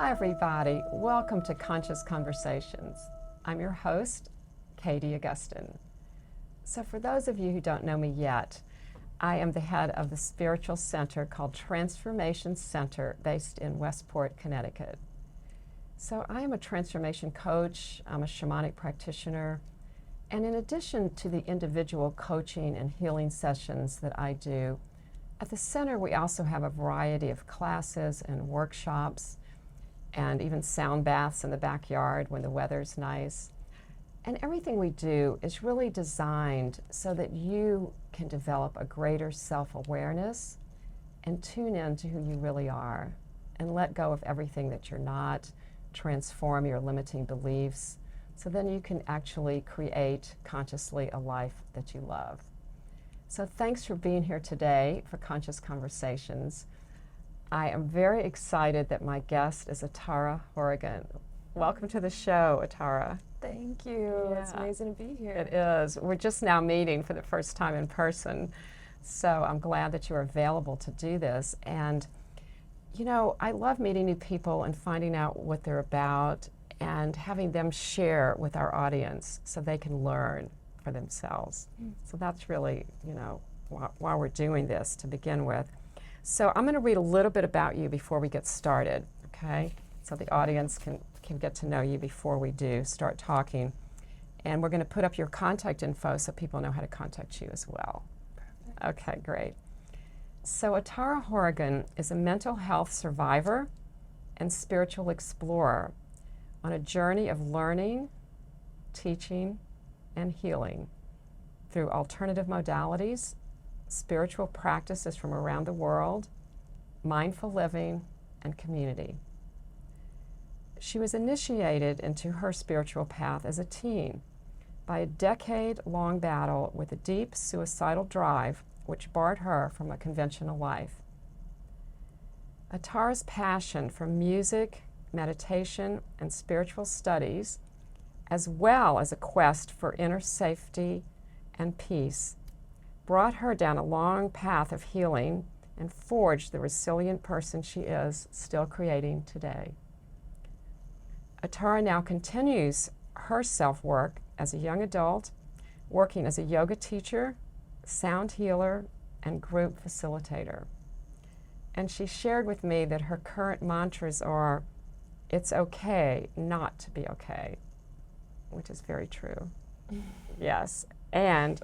Hi everybody, welcome to Conscious Conversations. I'm your host, Katie Augustyn. So for those of you who don't know me yet, I am the head of the spiritual center called Transformation Center based in Westport, Connecticut. So I am a transformation coach, I'm a shamanic practitioner, and in addition to the individual coaching and healing sessions that I do, at the center we also have a variety of classes and workshops and even sound baths in the backyard when the weather's nice. And everything we do is really designed so that you can develop a greater self-awareness and tune in to who you really are and let go of everything that you're not, transform your limiting beliefs, so then you can actually create consciously a life that you love. So thanks for being here today for Conscious Conversations. I am very excited that my guest is Atara Horrigan. Welcome to the show, Atara. Thank you. Yeah. It's amazing to be here. It is. We're just now meeting for the first time in person, so I'm glad that you're available to do this. And, you know, I love meeting new people and finding out what they're about and having them share with our audience so they can learn for themselves. So that's really, you know, why we're doing this to begin with. So I'm going to read a little bit about you before we get started, okay? So the audience can get to know you before we do start talking. And we're going to put up your contact info so people know how to contact you as well. Perfect. Okay, great. So Atara Horrigan is a mental health survivor and spiritual explorer on a journey of learning, teaching, and healing through alternative modalities, spiritual practices from around the world, mindful living, and community. She was initiated into her spiritual path as a teen by a decade-long battle with a deep suicidal drive which barred her from a conventional life. Atara's passion for music, meditation, and spiritual studies, as well as a quest for inner safety and peace, brought her down a long path of healing and forged the resilient person she is, still creating today. Atara now continues her self-work as a young adult, working as a yoga teacher, sound healer, and group facilitator. And she shared with me that her current mantras are, "It's okay not to be okay," which is very true. Yes, and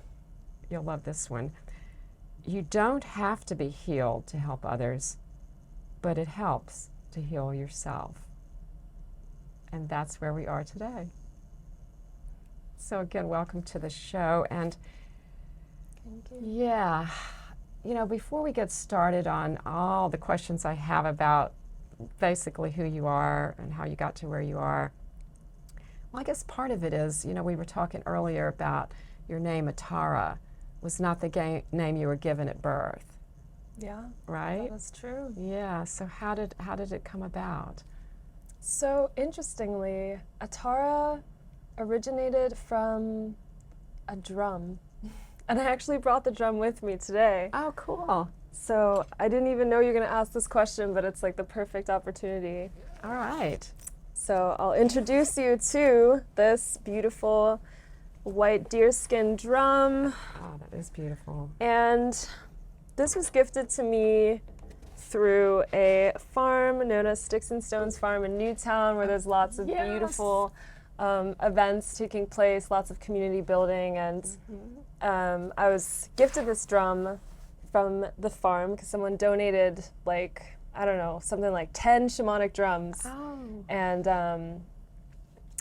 you'll love this one. You don't have to be healed to help others, but it helps to heal yourself. And that's where we are today. So again, welcome to the show. And Thank you. yeah, you know, before we get started on all the questions I have about basically who you are and how you got to where you are, well, I guess part of it is, you know, we were talking earlier about your name, Atara, was not the name you were given at birth, Yeah, right? that's true. Yeah, so how did it come about? So interestingly, Atara originated from a drum. And I actually brought the drum with me today. Oh, cool. So I didn't even know you were going to ask this question, but it's like the perfect opportunity. All right. So I'll introduce you to this beautiful white deerskin drum. Oh, that is beautiful. And this was gifted to me through a farm known as Sticks and Stones Farm in Newtown, where there's lots of Yes. beautiful events taking place, lots of community building. And I was gifted this drum from the farm because someone donated, like, I don't know, something like 10 shamanic drums. Oh. And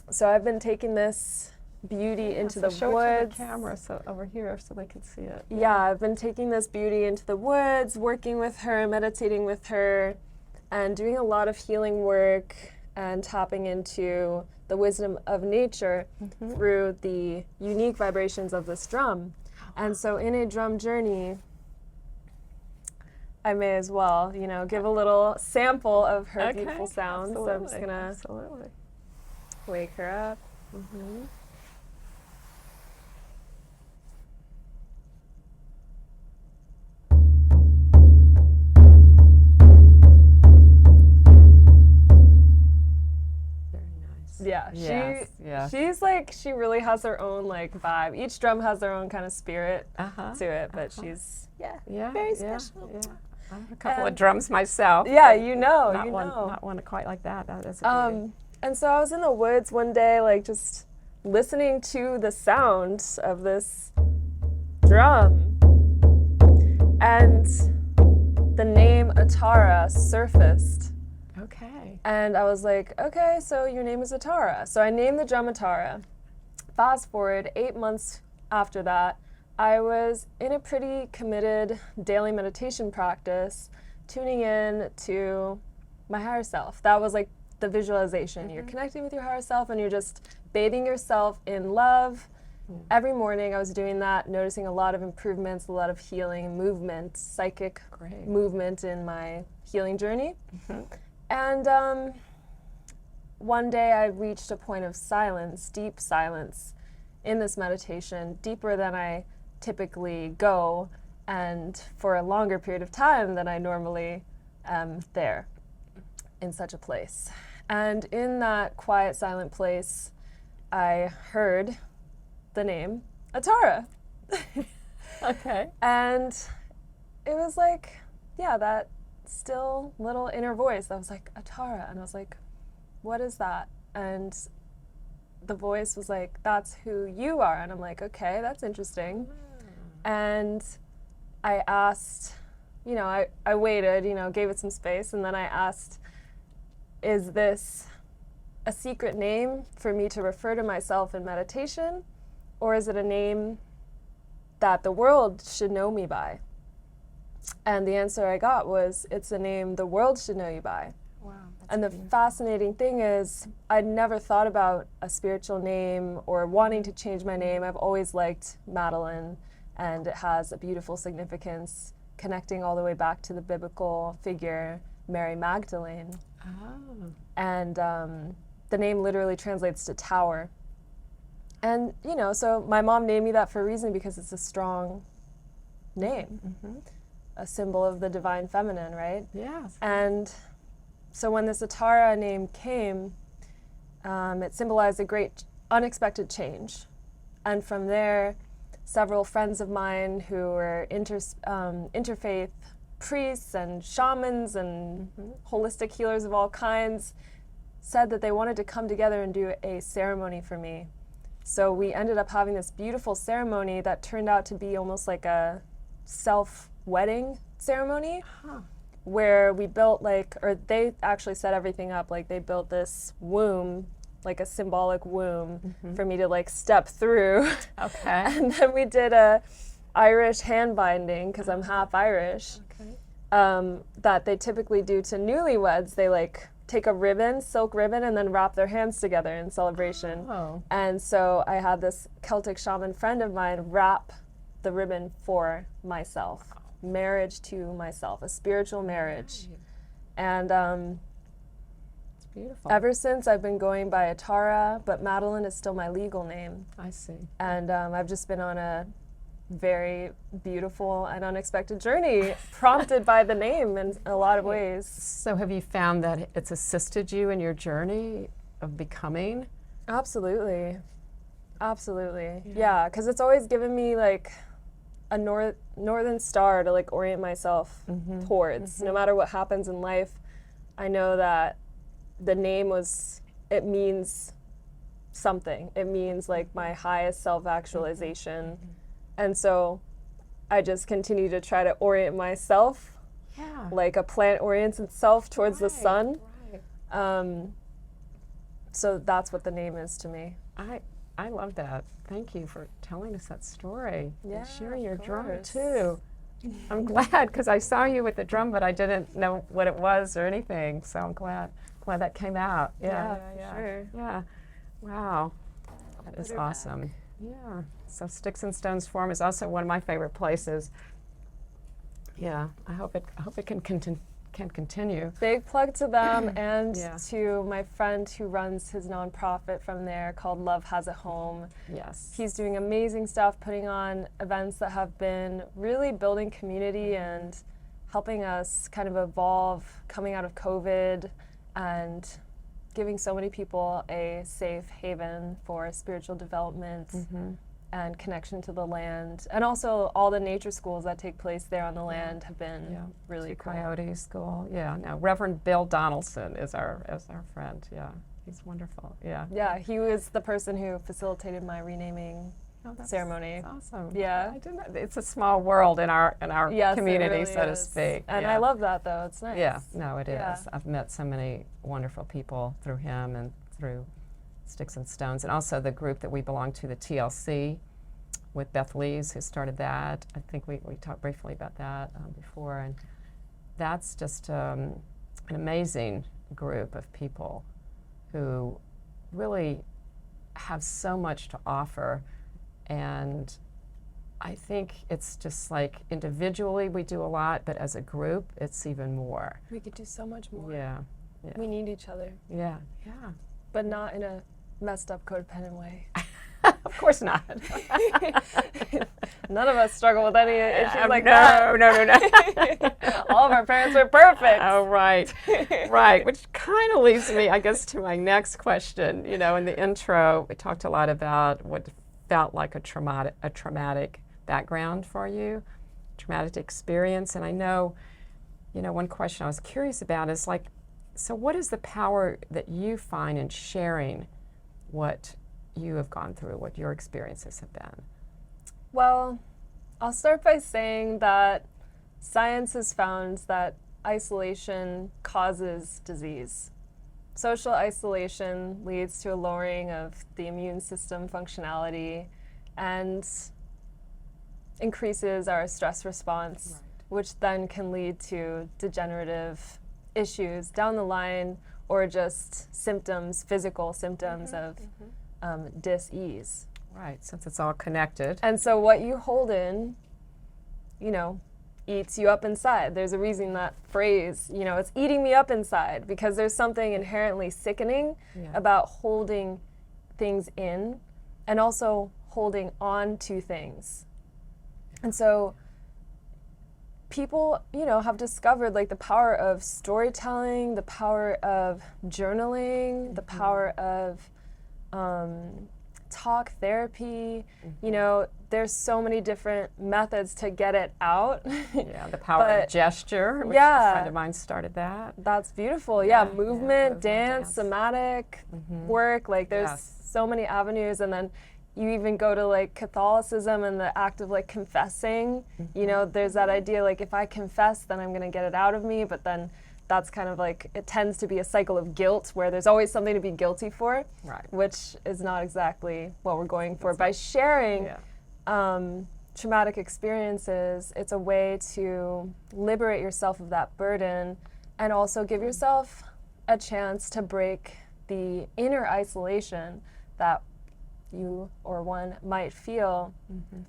so I've been taking this beauty into the show woods. it to the camera so over here so they can see it. Yeah, I've been taking this beauty into the woods, working with her, meditating with her, and doing a lot of healing work and tapping into the wisdom of nature through the unique vibrations of this drum. And so in a drum journey, I may as well, you know, give a little sample of her beautiful sounds. So I'm just gonna wake her up. Yeah, Yes, yes. she's like, she really has her own like vibe. Each drum has their own kind of spirit to it, but she's very special. Yeah. I have a couple of drums myself. Yeah, Not one quite like that. That is a beauty. And so I was in the woods one day, like just listening to the sound of this drum, and the name Atara surfaced. Okay. And I was like, okay, so your name is Atara. So I named the drum Atara. Fast forward 8 months after that, I was in a pretty committed daily meditation practice, tuning in to my higher self. That was like the visualization. You're connecting with your higher self and you're just bathing yourself in love. Every morning I was doing that, noticing a lot of improvements, a lot of healing, movement, psychic movement in my healing journey. And one day I reached a point of silence, deep silence in this meditation, deeper than I typically go, and for a longer period of time than I normally am there in such a place. And in that quiet, silent place, I heard the name Atara. Okay. And it was like, yeah, that still little inner voice that was like, Atara. And I was like, what is that? And the voice was like, that's who you are. And I'm like, okay, that's interesting. And I asked, I waited, gave it some space, and then I asked, is this a secret name for me to refer to myself in meditation, or is it a name that the world should know me by? And the answer I got was, it's a name the world should know you by. Wow. And the fascinating thing is, I'd never thought about a spiritual name or wanting to change my name. I've always liked Madeline, and it has a beautiful significance connecting all the way back to the biblical figure Mary Magdalene. Oh. And the name literally translates to tower. And, so my mom named me that for a reason, because it's a strong name, a symbol of the divine feminine, right? Yes. And so when this Atara name came, it symbolized a great unexpected change. And from there, several friends of mine who were interfaith priests and shamans and holistic healers of all kinds said that they wanted to come together and do a ceremony for me. So we ended up having this beautiful ceremony that turned out to be almost like a self-wedding ceremony, where we built they actually set everything up, like they built this womb, like a symbolic womb for me to step through. Okay. And then we did a Irish hand binding, because I'm half Irish, that they typically do to newlyweds. They take a ribbon, silk ribbon, and then wrap their hands together in celebration. Oh. And so I had this Celtic shaman friend of mine wrap the ribbon for myself. Marriage to myself, a spiritual marriage. And it's beautiful. Ever since, I've been going by Atara, but Madeline is still my legal name. I see. And I've just been on a very beautiful and unexpected journey, prompted by the name in a lot of ways. So have you found that it's assisted you in your journey of becoming? Absolutely. Absolutely. Yeah, because it's always given me a northern star to orient myself towards. No matter what happens in life, I know that the name it means something. It means my highest self-actualization. And so I just continue to try to orient myself like a plant orients itself towards the sun. So that's what the name is to me. I love that. Thank you for telling us that story and sharing your drum course. too. I'm glad, because I saw you with the drum, but I didn't know what it was or anything. So I'm glad that came out. Sure. Yeah. Wow. That is awesome. Yeah. So Sticks and Stones Forum is also one of my favorite places. Yeah. I hope it can continue. Big plug to them and to my friend who runs his nonprofit from there called Love Has a Home. Yes. He's doing amazing stuff, putting on events that have been really building community and helping us kind of evolve coming out of COVID, and giving so many people a safe haven for spiritual development and connection to the land. And also all the nature schools that take place there on the land have been really cool. Coyote School. Yeah, no, Reverend Bill Donaldson is our friend. Yeah, he's wonderful. Yeah. Yeah, he was the person who facilitated my renaming ceremony. That's awesome. Yeah. I didn't know, it's a small world in our Yes, community, it really so to is. speak. And I love that, though. It's nice. Yeah, no, it Yeah. is. I've met so many wonderful people through him and through Sticks and Stones, and also the group that we belong to, the TLC, with Beth Lees, who started that. I think we talked briefly about that before, and that's just an amazing group of people who really have so much to offer. And I think it's just like individually we do a lot, but as a group, it's even more. We could do so much more. Yeah. We need each other, Yeah. but not in a messed up codependent way. Of course not. None of us struggle with any issues like no, that. No. All of our parents were perfect. Oh, right. Right. Which kind of leads me, I guess, to my next question. You know, in the intro, we talked a lot about what felt like a traumatic background for you, traumatic experience. And I know, one question I was curious about is like, so what is the power that you find in sharing what you have gone through, what your experiences have been? Well, I'll start by saying that science has found that isolation causes disease. Social isolation leads to a lowering of the immune system functionality and increases our stress response, which then can lead to degenerative issues down the line or just symptoms, physical symptoms of dis-ease. Right, since it's all connected. And so what you hold in, eats you up inside. There's a reason that phrase, it's eating me up inside, because there's something inherently sickening about holding things in and also holding on to things. And so people, have discovered like the power of storytelling, the power of journaling, the power of talk therapy. There's so many different methods to get it out. Yeah, the power of gesture, which a friend of mine started that. That's beautiful. Movement, dance, somatic work. Like there's so many avenues, and then you even go to like Catholicism and the act of like confessing. There's that idea like if I confess, then I'm going to get it out of me, but then that's kind of like, it tends to be a cycle of guilt where there's always something to be guilty for, which is not exactly what we're going for. By sharing traumatic experiences, it's a way to liberate yourself of that burden and also give yourself a chance to break the inner isolation that you or one might feel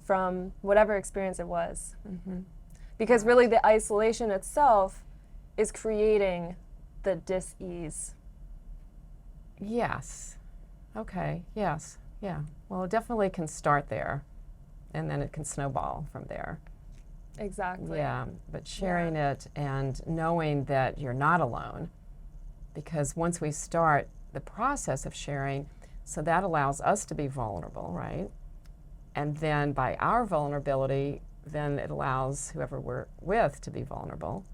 from whatever experience it was. Because really the isolation itself is creating the dis-ease. Yes. Okay. Yes. Yeah. Well, it definitely can start there, and then it can snowball from there. Exactly. Yeah. But sharing it and knowing that you're not alone, because once we start the process of sharing, so that allows us to be vulnerable, right? And then by our vulnerability, then it allows whoever we're with to be vulnerable.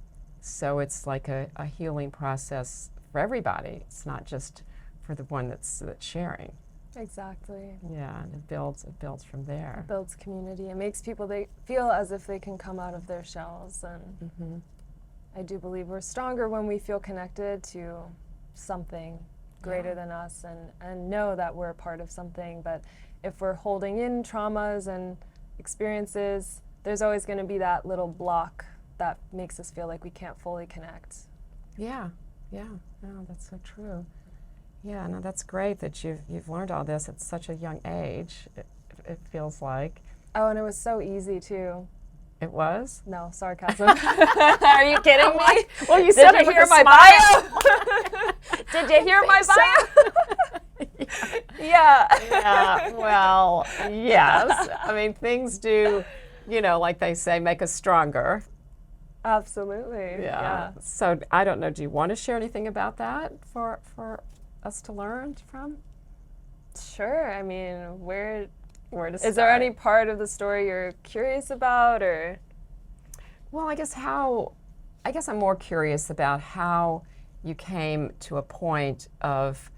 So it's like a healing process for everybody. It's not just for the one that's sharing. Exactly. Yeah, and it builds from there. It builds community. It makes people feel as if they can come out of their shells. And I do believe we're stronger when we feel connected to something greater than us and know that we're a part of something. But if we're holding in traumas and experiences, there's always going to be that little block that makes us feel like we can't fully connect. Yeah. No, that's so true. Yeah, no, that's great that you've learned all this at such a young age, it feels like. Oh, and it was so easy, too. It was? No, sarcasm. Are you kidding me? Well, you said it with a smile. Did you hear my bio? Yeah. Well, yes. I mean, things do, like they say, make us stronger. Absolutely. Yeah. So I don't know, do you want to share anything about that for us to learn from? Sure. I mean, where to is there any part of the story you're curious about, or? Well, I guess I'm more curious about how you came to a point of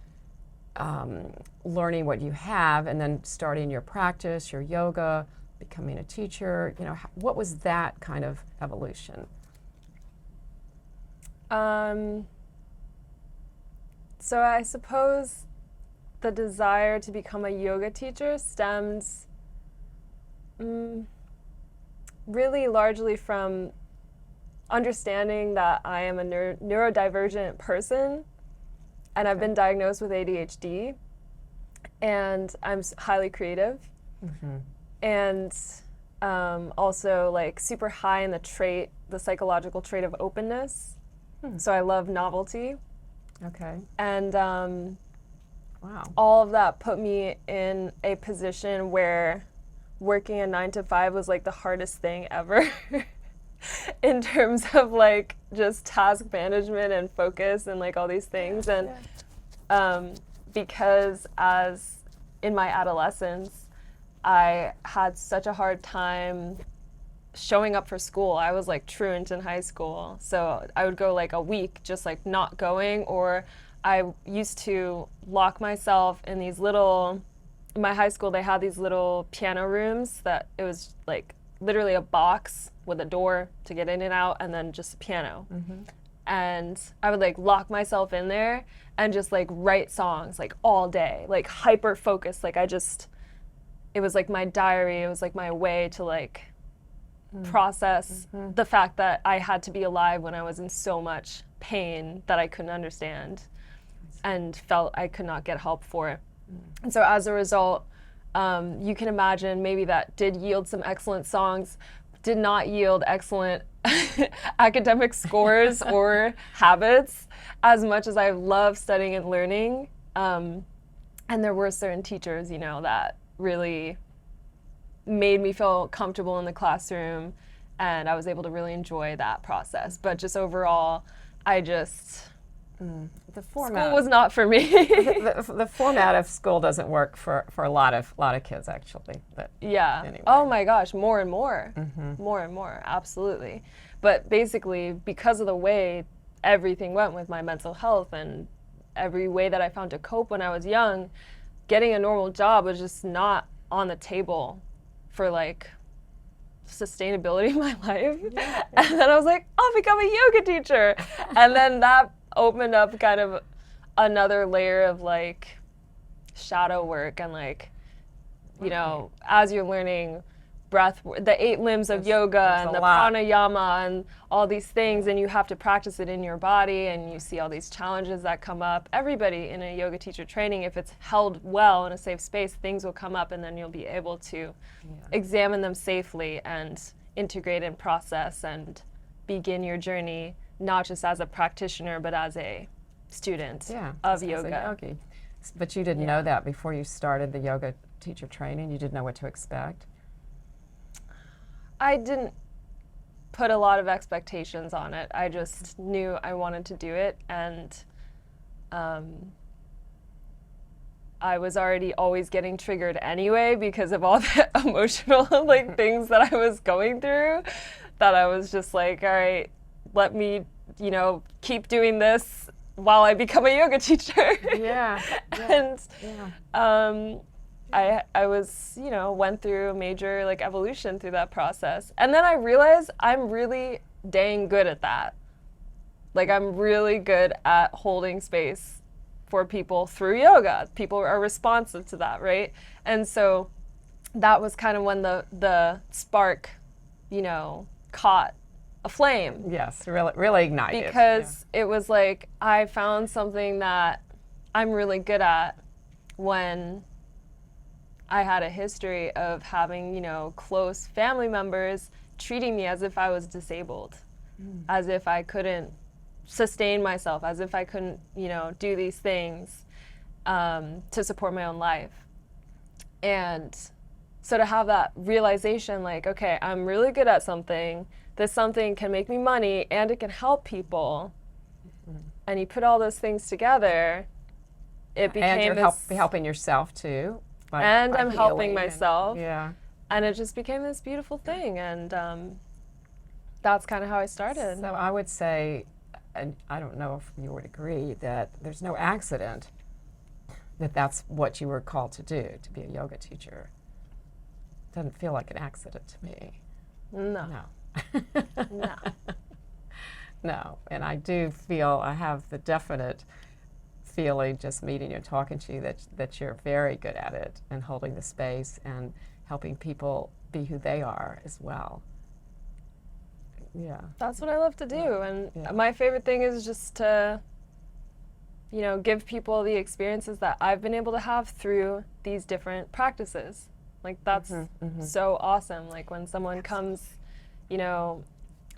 learning what you have and then starting your practice, your yoga, becoming a teacher. You know, what was that kind of evolution? So I suppose the desire to become a yoga teacher stems really largely from understanding that I am a neurodivergent person, and I've been diagnosed with ADHD, and I'm highly creative, and also like super high in the psychological trait of openness. So I love novelty. Okay. And wow. all of that put me in a position where working a 9-to-5 was like the hardest thing ever in terms of like just task management and focus and like all these things. And because as in my adolescence, I had such a hard time showing up for school. I was like truant in high school. So I would go like a week just like not going, or I used to lock myself in these little, in my high school they had these little piano rooms that it was like literally a box with a door to get in and out and then just a piano. And I would like lock myself in there and just like write songs like all day, like hyper focused. Like it was like my diary. It was like my way to like process the fact that I had to be alive when I was in so much pain that I couldn't understand and felt I could not get help for. And so as a result, you can imagine maybe that did yield some excellent songs, did not yield excellent academic scores or habits as much as I love studying and learning. And there were certain teachers, you know, that really made me feel comfortable in the classroom, and I was able to really enjoy that process. But just overall, I just the format school was not for me. the format of school doesn't work for a lot of kids actually. But yeah. Anyway. Oh my gosh, more and more, more and more, absolutely. But basically, because of the way everything went with my mental health and every way that I found to cope when I was young, getting a normal job was just not on the table for like sustainability of my life. And then I was like, I'll become a yoga teacher. And then that opened up kind of another layer of like shadow work and like, you know, as you're learning breath, the 8 limbs of yoga and the pranayama and all these things, and you have to practice it in your body, and you see all these challenges that come up. Everybody in a yoga teacher training, if it's held well in a safe space, things will come up, and then you'll be able to examine them safely and integrate and process and begin your journey, not just as a practitioner, but as a student of yoga. As a yogi. But you didn't know that before you started the yoga teacher training? You didn't know what to expect? I didn't put a lot of expectations on it. I just knew I wanted to do it, and I was already always getting triggered anyway because of all the emotional like things that I was going through, that I was just like, all right, let me, you know, keep doing this while I become a yoga teacher. And I was, you know, went through a major like evolution through that process. And then I realized I'm really dang good at that. Like I'm really good at holding space for people through yoga. People are responsive to that, right? And so that was kind of when the spark, you know, caught a flame. Yes, really ignited. Because it was like I found something that I'm really good at when I had a history of having, you know, close family members treating me as if I was disabled, as if I couldn't sustain myself, as if I couldn't, you know, do these things to support my own life. And so to have that realization, like, okay, I'm really good at something, this something can make me money and it can help people, and you put all those things together, it became and you're this, helping yourself too. and I'm helping healing myself. Yeah. And it just became this beautiful thing, and that's kind of how I started. So I would say, and I don't know if you would agree, that there's no accident that that's what you were called to do, to be a yoga teacher. Doesn't feel like an accident to me. No. No. No, and I do feel, I have the definite feeling just meeting you and talking to you that you're very good at it and holding the space and helping people be who they are as well. Yeah. That's what I love to do, and Yeah. my favorite thing is just to, give people the experiences that I've been able to have through these different practices. Like, that's so awesome. Like, when someone comes,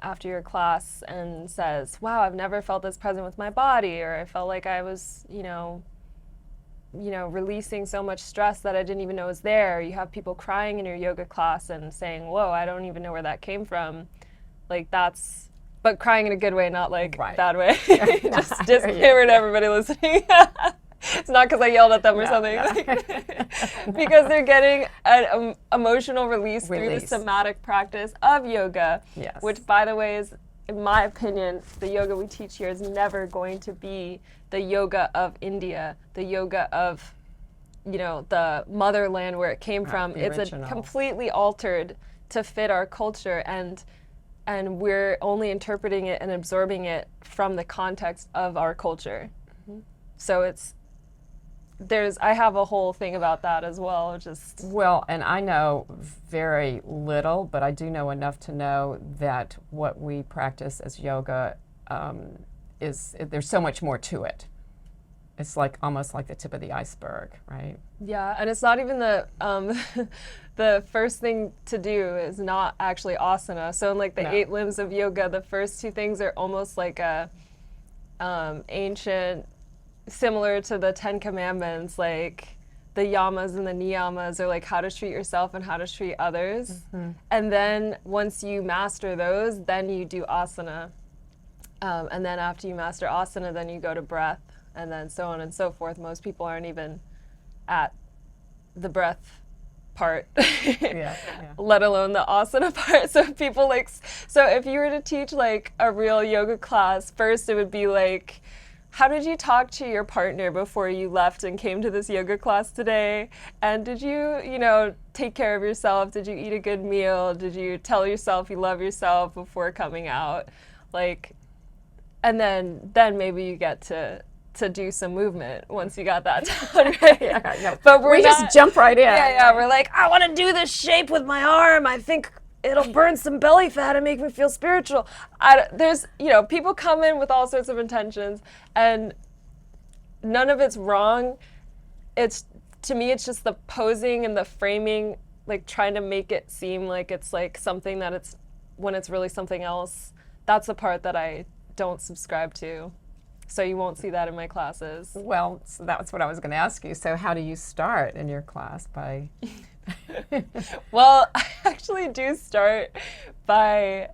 after your class and says, wow, I've never felt this present with my body, or I felt like I was, releasing so much stress that I didn't even know was there. You have people crying in your yoga class and saying, whoa, I don't even know where that came from. Like, that's, but crying in a good way, not like bad way. Just disclaimer to everybody listening. It's not because I yelled at them or something. Because they're getting an emotional release through the somatic practice of yoga, which, by the way, is, in my opinion, the yoga we teach here is never going to be the yoga of India, the yoga of, the motherland where it came from. It's a completely altered to fit our culture, and we're only interpreting it and absorbing it from the context of our culture. So I have a whole thing about that as well. Well, and I know very little, but I do know enough to know that what we practice as yoga there's so much more to it. It's like almost like the tip of the iceberg, right? Yeah, and it's not even the first thing to do is not actually asana. So in like the 8 limbs of yoga, the first 2 things are almost like a ancient, similar to the 10 Commandments, like the yamas and the niyamas are like how to treat yourself and how to treat others. And then once you master those, then you do asana. And then after you master asana, then you go to breath, and then so on and so forth. Most people aren't even at the breath part, let alone the asana part. So people so if you were to teach like a real yoga class, first it would be like, how did you talk to your partner before you left and came to this yoga class today? And did you, take care of yourself? Did you eat a good meal? Did you tell yourself you love yourself before coming out? And then maybe you get to do some movement once you got that done, right? But we just jump right in. Yeah, we're like, I want to do this shape with my arm. I think it'll burn some belly fat and make me feel spiritual. There's, people come in with all sorts of intentions, and none of it's wrong. To me, it's just the posing and the framing, like trying to make it seem like it's like something that it's, when it's really something else. That's the part that I don't subscribe to. So you won't see that in my classes. Well, so that's what I was going to ask you. So how do you start in your class? By Well, I actually do start by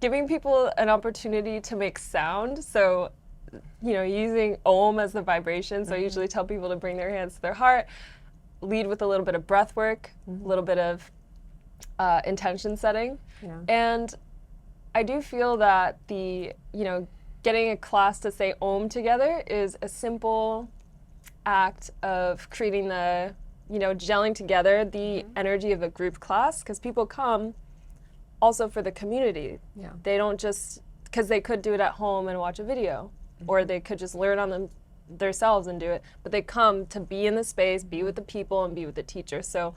giving people an opportunity to make sound. So, using Om as the vibration. So I usually tell people to bring their hands to their heart, lead with a little bit of breath work, a little bit of intention setting. And I do feel that getting a class to say Om together is a simple act of creating the, gelling together the energy of a group class, because people come also for the community. They don't just, because they could do it at home and watch a video, or they could just learn on them themselves and do it, but they come to be in the space, be with the people, and be with the teacher. So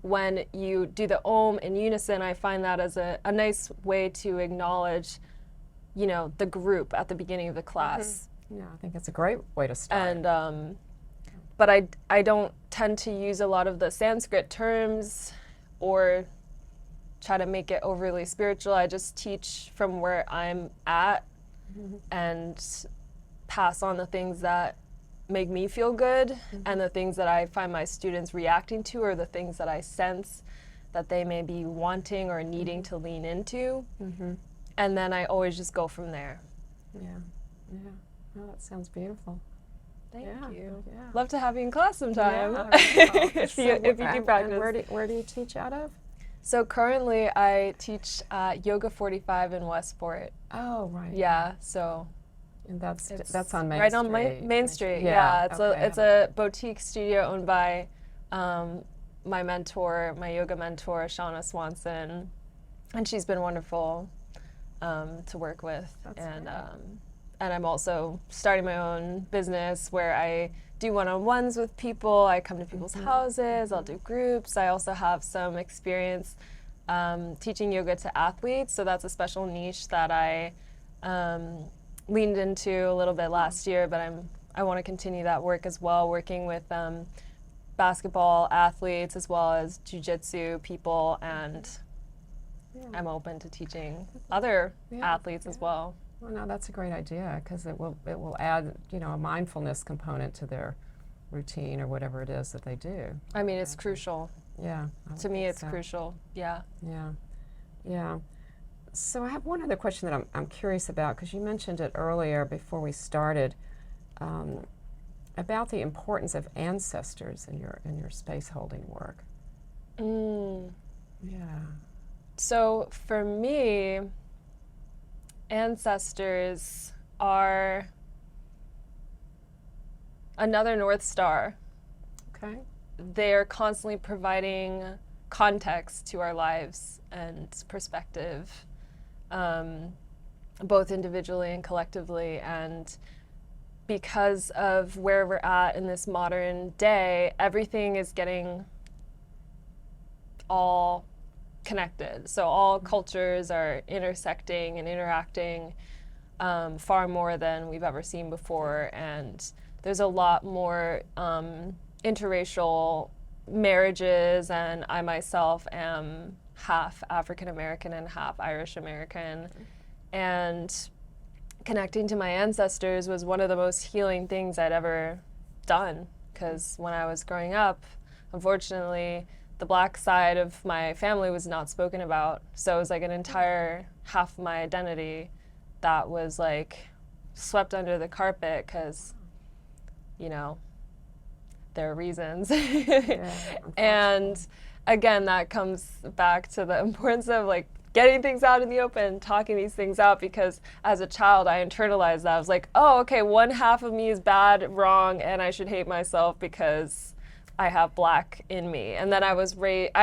when you do the Om in unison, I find that as a nice way to acknowledge the group at the beginning of the class. Yeah, I think it's a great way to start. And but I don't tend to use a lot of the Sanskrit terms or try to make it overly spiritual. I just teach from where I'm at and pass on the things that make me feel good, and the things that I find my students reacting to, or the things that I sense that they may be wanting or needing to lean into. And then I always just go from there. Yeah. Oh, that sounds beautiful. Thank Yeah, you. yeah. Love to have you in class sometime. Yeah, if you do practice. And where do you teach out of? So currently I teach Yoga 45 in Westport. Oh, right. Yeah, so And that's it's on Main right Street. on Main Street. Yeah, Yeah, okay. it's a boutique studio owned by my mentor, my yoga mentor, Shauna Swanson, and she's been wonderful to work with. That's and great. and I'm also starting my own business where I do one-on-ones with people. I come to people's houses. I'll do groups. I also have some experience teaching yoga to athletes, so that's a special niche that I leaned into a little bit last year, but I want to continue that work as well, working with basketball athletes as well as jiu-jitsu people, and I'm open to teaching other athletes as well. Well, no, that's a great idea because it will add, you know, a mindfulness component to their routine or whatever it is that they do. I mean, it's crucial. Yeah. To me, it's crucial. Yeah. Yeah. Yeah. So I have one other question that I'm curious about because you mentioned it earlier before we started about the importance of ancestors in your space holding work. Yeah. So for me, ancestors are another North Star. Okay. They are constantly providing context to our lives and perspective, both individually and collectively. And because of where we're at in this modern day, everything is getting all connected. So all cultures are intersecting and interacting far more than we've ever seen before. And there's a lot more interracial marriages, and I myself am half African American and half Irish American. And connecting to my ancestors was one of the most healing things I'd ever done, because when I was growing up, unfortunately, the Black side of my family was not spoken about. So it was like an entire half of my identity that was like swept under the carpet because, you know, there are reasons. And again, that comes back to the importance of like getting things out in the open, talking these things out, because as a child, I internalized that. I was like, oh, okay, one half of me is bad, wrong, and I should hate myself because I have Black in me. And then I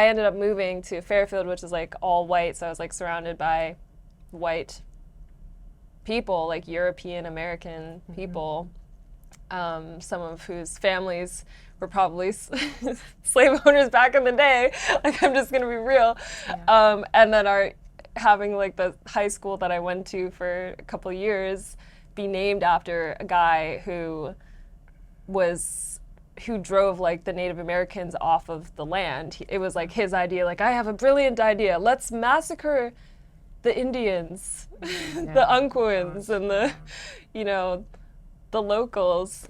ended up moving to Fairfield, which is like all white, so I was like surrounded by white people, like European American people, some of whose families were probably slave owners back in the day. Like, I'm just gonna be real. And then having like the high school that I went to for a couple years be named after a guy who drove like the Native Americans off of the land. It was like his idea, like, I have a brilliant idea. Let's massacre the Indians, the Unkwins, and the, you know, the locals.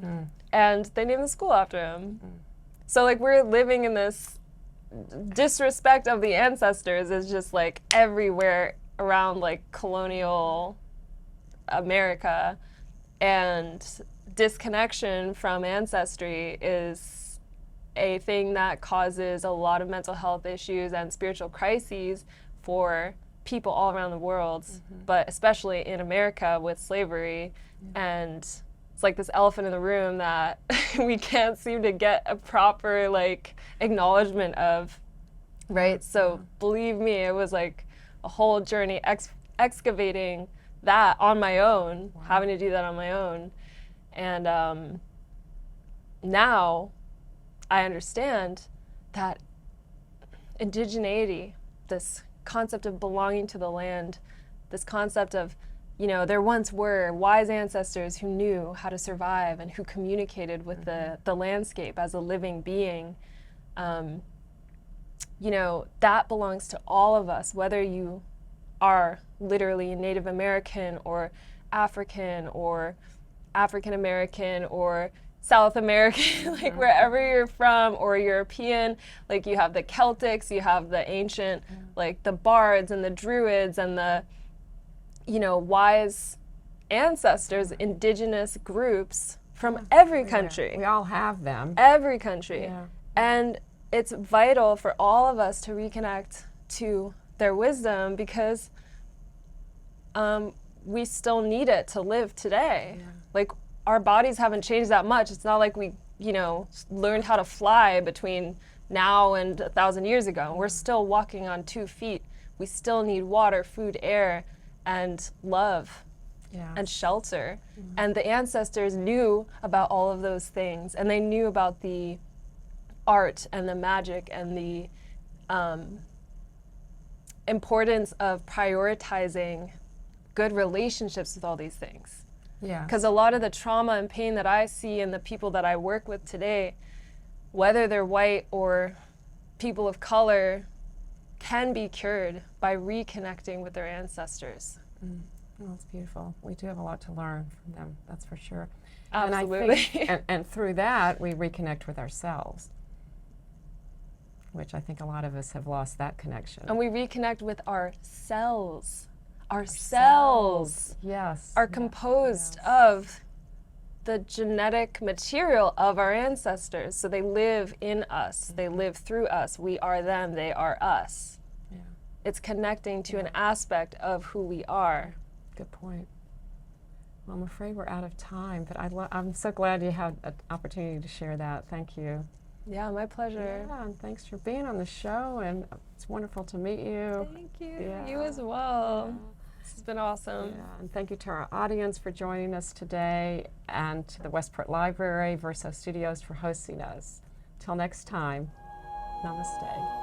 And they named the school after him. So like we're living in this disrespect of the ancestors is just like everywhere around like colonial America, and disconnection from ancestry is a thing that causes a lot of mental health issues and spiritual crises for people all around the world, but especially in America with slavery. And it's like this elephant in the room that we can't seem to get a proper like acknowledgement of, right? So believe me, it was like a whole journey excavating that on my own, having to do that on my own. And now I understand that indigeneity, this concept of belonging to the land, this concept of, you know, there once were wise ancestors who knew how to survive and who communicated with the landscape as a living being. You know, that belongs to all of us, whether you are literally Native American or African American or South American, like wherever you're from, or European. Like you have the Celtics, you have the ancient, like the bards and the druids and the, you know, wise ancestors, indigenous groups from every Yeah. country. We all have them. Every country. Yeah. And it's vital for all of us to reconnect to their wisdom because we still need it to live today. Yeah. Like, our bodies haven't changed that much. It's not like we, learned how to fly between now and 1,000 years ago. We're still walking on 2 feet. We still need water, food, air, and love. Yeah. And shelter. And the ancestors knew about all of those things, and they knew about the art and the magic and the importance of prioritizing good relationships with all these things. Yeah. Because a lot of the trauma and pain that I see in the people that I work with today, whether they're white or people of color, can be cured by reconnecting with their ancestors. Oh, that's beautiful. We do have a lot to learn from them, that's for sure. Absolutely. And I think, and through that, we reconnect with ourselves, which I think a lot of us have lost that connection. And we reconnect with ourselves. Our cells Yes. are composed of the genetic material of our ancestors. So they live in us. They live through us. We are them. They are us. Yeah. It's connecting to an aspect of who we are. Good point. Well, I'm afraid we're out of time, but I'm so glad you had an opportunity to share that. Thank you. Yeah, my pleasure. Yeah, and thanks for being on the show, and it's wonderful to meet you. Thank you. Yeah. You as well. This has been awesome. Yeah, and thank you to our audience for joining us today, and to the Westport Library, Verso Studios for hosting us. Till next time, namaste.